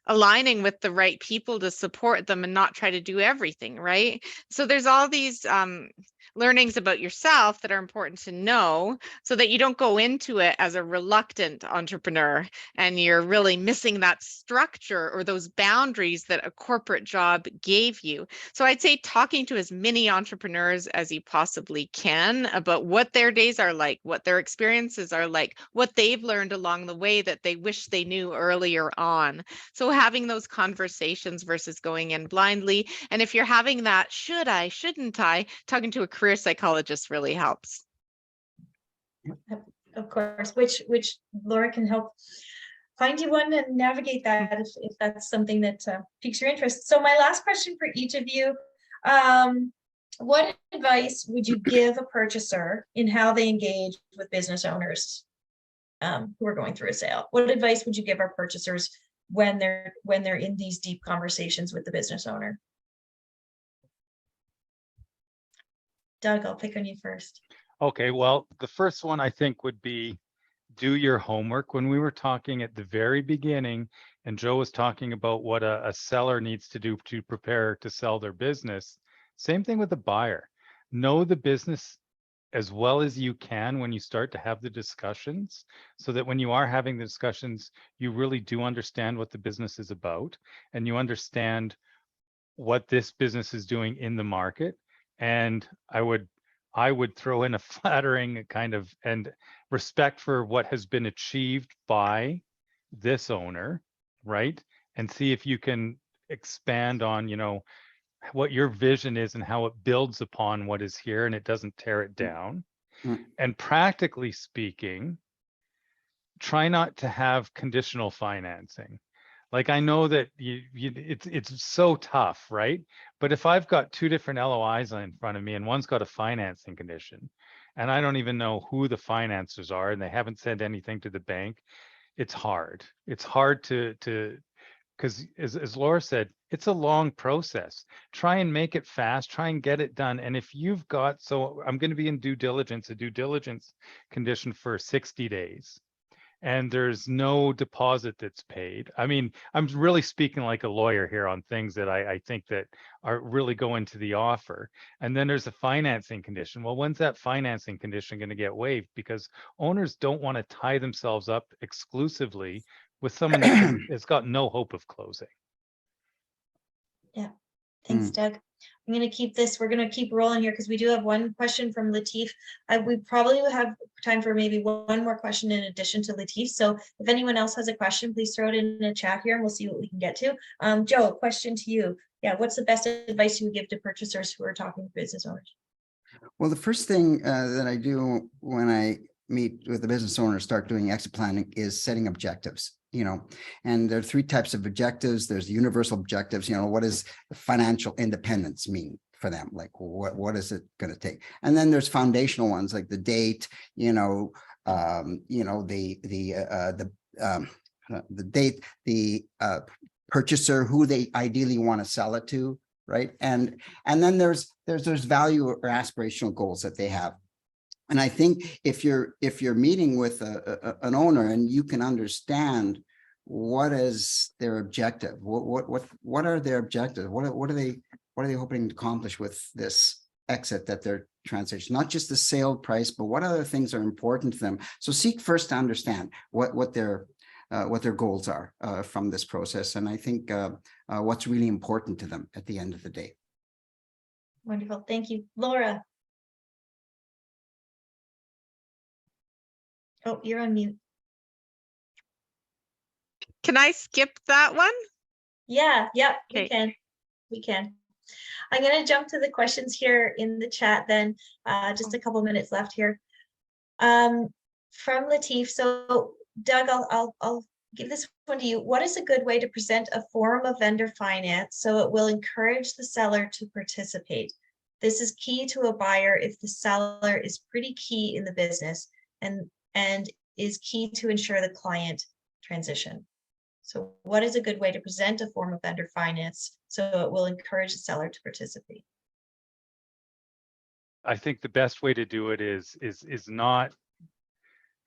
aligning with the right people to support them and not try to do everything, right? So there's all these learnings about yourself that are important to know so that you don't go into it as a reluctant entrepreneur and you're really missing that structure or those boundaries that a corporate job gave you. So I'd say talking to as many entrepreneurs as you possibly can about what their days are like, what their experiences are like, what they've learned along the way that they wish they knew earlier on. So having those conversations versus going in blindly. And if you're having that, should I, shouldn't I, talking to a career psychologist really helps. Of course, which Laura can help find you one and navigate that if that's something that piques your interest. So my last question for each of you, what advice would you give a purchaser in how they engage with business owners who are going through a sale? What advice would you give our purchasers when they're in these deep conversations with the business owner? Doug, I'll pick on you first. Okay, well, the first one I think would be do your homework. When we were talking at the very beginning, and Joe was talking about what a seller needs to do to prepare to sell their business, same thing with the buyer. Know the business as well as you can when you start to have the discussions, so that when you are having the discussions, you really do understand what the business is about, and you understand what this business is doing in the market. And I would throw in a flattering kind of and respect for what has been achieved by this owner, right? And see if you can expand on, what your vision is and how it builds upon what is here and it doesn't tear it down. Mm. And practically speaking, try not to have conditional financing. Like, I know that it's so tough, right? But if I've got two different LOIs in front of me and one's got a financing condition and I don't even know who the financiers are and they haven't said anything to the bank, it's hard. It's hard to because as Laura said, it's a long process. Try and make it fast, try and get it done. And if you've got, so I'm going to be in a due diligence condition for 60 days. And there's no deposit that's paid. I mean, I'm really speaking like a lawyer here on things that I think that are really go into the offer. And then there's a financing condition. Well, when's that financing condition going to get waived? Because owners don't want to tie themselves up exclusively with someone that has got no hope of closing. Yeah, thanks, Doug. I'm going to keep this, we're going to keep rolling here because we do have one question from Latif. We probably will have time for maybe one more question in addition to Latif. So if anyone else has a question, please throw it in the chat here and we'll see what we can get to. Joe, question to you. Yeah, what's the best advice you would give to purchasers who are talking to business owners? Well, the first thing that I do when I meet with the business owner, start doing exit planning, is setting objectives. And there are three types of objectives. There's the universal objectives. What does financial independence mean for them? Like, what is it going to take? And then there's foundational ones like the date, the date, the purchaser, who they ideally want to sell it to, right? And then there's value or aspirational goals that they have. And I think if you're meeting with an owner and you can understand what is their objective, what are their objectives, what are they hoping to accomplish with this exit that they're transitioning, not just the sale price, but what other things are important to them. So seek first to understand what their goals are from this process, and I think what's really important to them at the end of the day. Wonderful. Thank you. Laura. Oh, you're on mute. Can I skip that one? Yeah, yep, we Okay. can. We can. I'm going to jump to the questions here in the chat then. Just a couple minutes left here. From Latif. So Doug, I'll give this one to you. What is a good way to present a form of vendor finance so it will encourage the seller to participate? This is key to a buyer if the seller is pretty key in the business and is key to ensure the client transition. So what is a good way to present a form of vendor finance so it will encourage the seller to participate? I think the best way to do it is not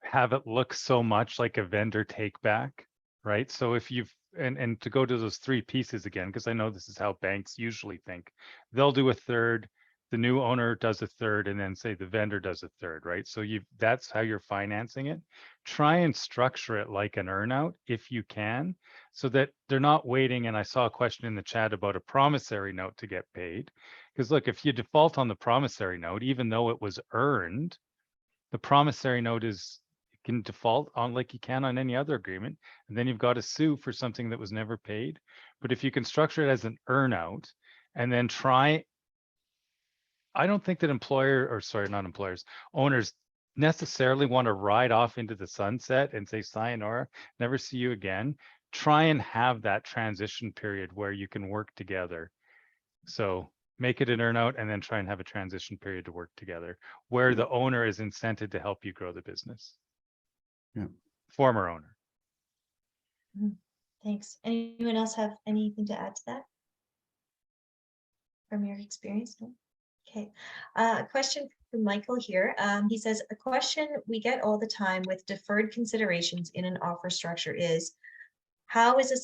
have it look so much like a vendor take back, right? So if you've, and to go to those three pieces again, because I know this is how banks usually think, they'll do a third, the new owner does a third, and then say the vendor does a third, right? So that's how you're financing it. Try and structure it like an earnout if you can, so that they're not waiting. And I saw a question in the chat about a promissory note to get paid. Because look, if you default on the promissory note, even though it was earned, the promissory note can default on like you can on any other agreement, and then you've got to sue for something that was never paid. But if you can structure it as an earnout and then I don't think that owners necessarily want to ride off into the sunset and say, sayonara, never see you again. Try and have that transition period where you can work together. So make it an earnout and then try and have a transition period to work together where the owner is incented to help you grow the business. Yeah. Former owner. Thanks. Anyone else have anything to add to that from your experience? No? Okay. A question from Michael here. He says, a question we get all the time with deferred considerations in an offer structure is, how as a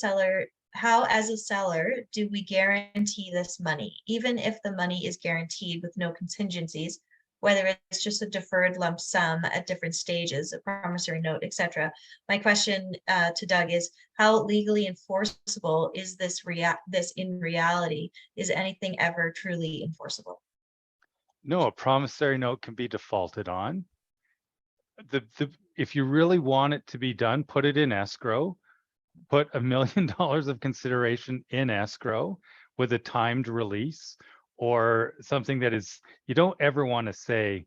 seller do we guarantee this money, even if the money is guaranteed with no contingencies, whether it's just a deferred lump sum at different stages, a promissory note, etc. My question to Doug is, how legally enforceable is this in reality? Is anything ever truly enforceable? No, a promissory note can be defaulted on. If you really want it to be done, put it in escrow. Put $1 million of consideration in escrow with a timed release, or something that is, you don't ever want to say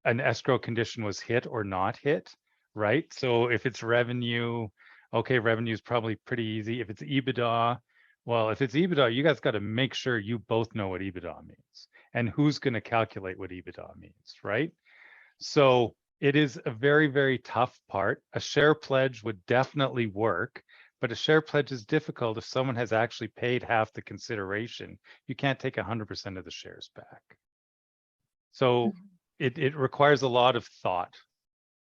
an escrow condition was hit or not hit, right? So if it's revenue, okay, revenue is probably pretty easy. If it's EBITDA, well, if it's EBITDA, you guys got to make sure you both know what EBITDA means and who's going to calculate what EBITDA means, right? So it is a very, very tough part. A share pledge would definitely work, but a share pledge is difficult if someone has actually paid half the consideration. You can't take 100% of the shares back. So it requires a lot of thought,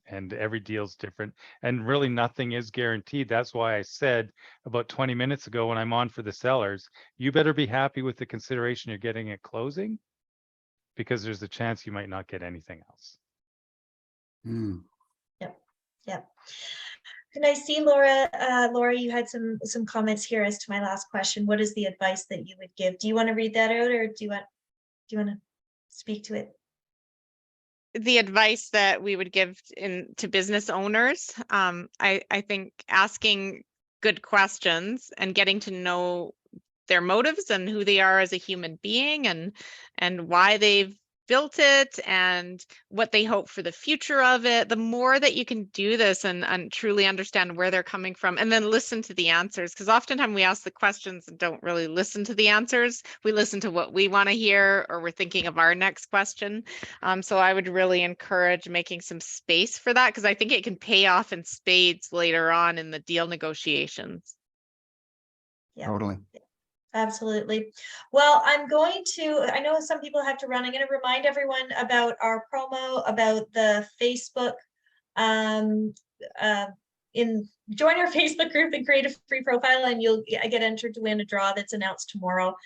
and every deal's different, and really nothing is guaranteed. That's why I said about 20 minutes ago when I'm on for the sellers, you better be happy with the consideration you're getting at closing, because there's a chance you might not get anything else. Yep. And I see Laura, you had some comments here as to my last question. What is the advice that you would give? Do you want to read that out, or do you want to speak to it? The advice that we would give to business owners, I think asking good questions and getting to know their motives and who they are as a human being, and why they've built it and what they hope for the future of it. The more that you can do this and truly understand where they're coming from, and then listen to the answers, because oftentimes we ask the questions and don't really listen to the answers. We listen to what we want to hear, or we're thinking of our next question. So I would really encourage making some space for that, because I think it can pay off in spades later on in the deal negotiations. Yeah. Totally. Absolutely. Well, I know some people have to run. I'm going to remind everyone about our promo, about the Facebook, um, join our Facebook group and create a free profile, and you'll get entered to win a draw that's announced tomorrow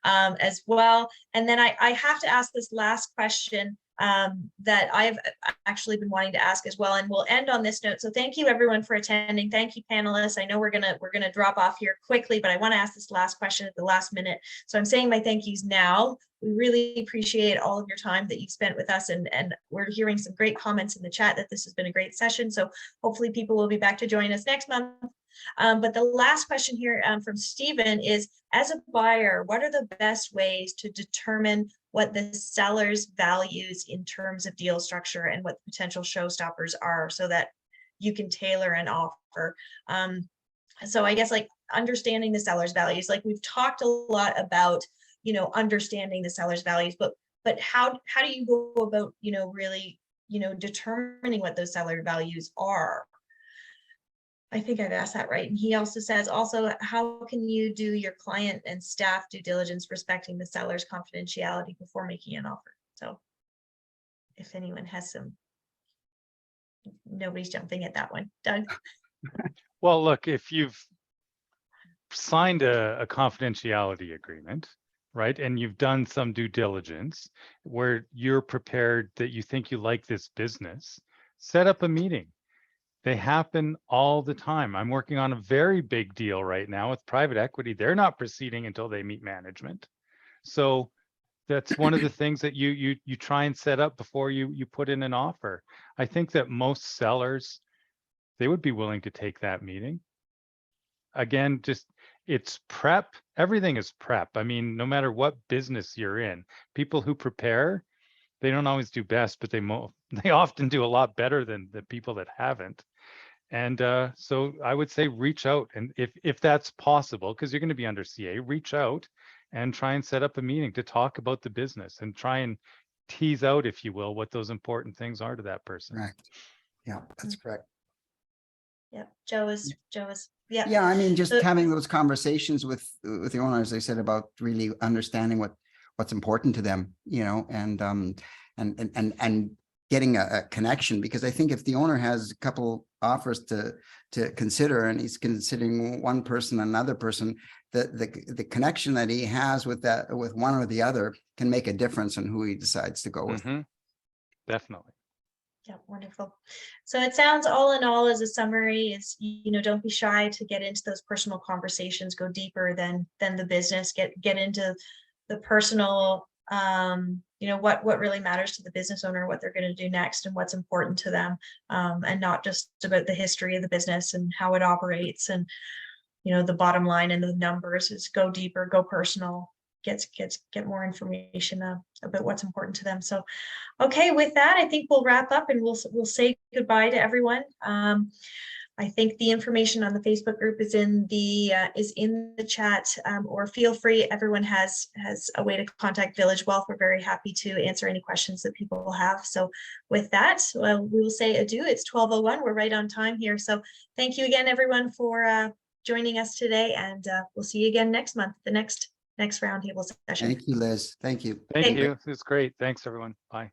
as well. And then I have to ask this last question that I've actually been wanting to ask as well, and we'll end on this note. So thank you everyone for attending. Thank you panelists. I know we're gonna drop off here quickly, but I want to ask this last question at the last minute. So I'm saying my thank yous now. We really appreciate all of your time that you've spent with us, and we're hearing some great comments in the chat that this has been a great session. So hopefully people will be back to join us next month. But the last question here from Stephen is, as a buyer, what are the best ways to determine what the seller's values in terms of deal structure and what the potential showstoppers are so that you can tailor an offer? So I guess like understanding the seller's values, like we've talked a lot about, understanding the seller's values, but how do you go about, really, determining what those seller values are? I think I've asked that right. And he also says, how can you do your client and staff due diligence respecting the seller's confidentiality before making an offer? So if anyone has nobody's jumping at that one. Doug? Well, look, if you've signed a confidentiality agreement, right, and you've done some due diligence where you're prepared that you think you like this business, set up a meeting. They happen all the time. I'm working on a very big deal right now with private equity. They're not proceeding until they meet management. So that's one of the things that you try and set up before you put in an offer. I think that most sellers, they would be willing to take that meeting. Again, just it's prep. Everything is prep. I mean, no matter what business you're in, people who prepare, they don't always do best, but they often do a lot better than the people that haven't. And so I would say reach out, and if that's possible, because you're going to be under CA, reach out and try and set up a meeting to talk about the business and try and tease out, if you will, what those important things are to that person. Correct. Yeah, that's correct. Yeah, Joe is, yeah. Yeah, I mean, just So, having those conversations with the owners, they said about really understanding what's important to them, and getting a connection, because I think if the owner has a couple offers to consider and he's considering one person, another person, the connection that he has with one or the other can make a difference in who he decides to go with. Mm-hmm. Definitely. yeah, wonderful. So it sounds all in all, as a summary, is, don't be shy to get into those personal conversations, go deeper than the business, get into the personal, what really matters to the business owner, what they're going to do next and what's important to them, and not just about the history of the business and how it operates and, the bottom line and the numbers. Is go deeper, go personal, get more information about what's important to them. So, okay, with that, I think we'll wrap up and we'll say goodbye to everyone. I think the information on the Facebook group is in the chat, or feel free. Everyone has a way to contact Village Wealth. We're very happy to answer any questions that people have. So with that, we will say adieu. It's 12:01. We're right on time here. So thank you again, everyone, for joining us today, and we'll see you again next month, the next roundtable session. Thank you, Liz. Thank you. Thank you. This is great. Thanks, everyone. Bye.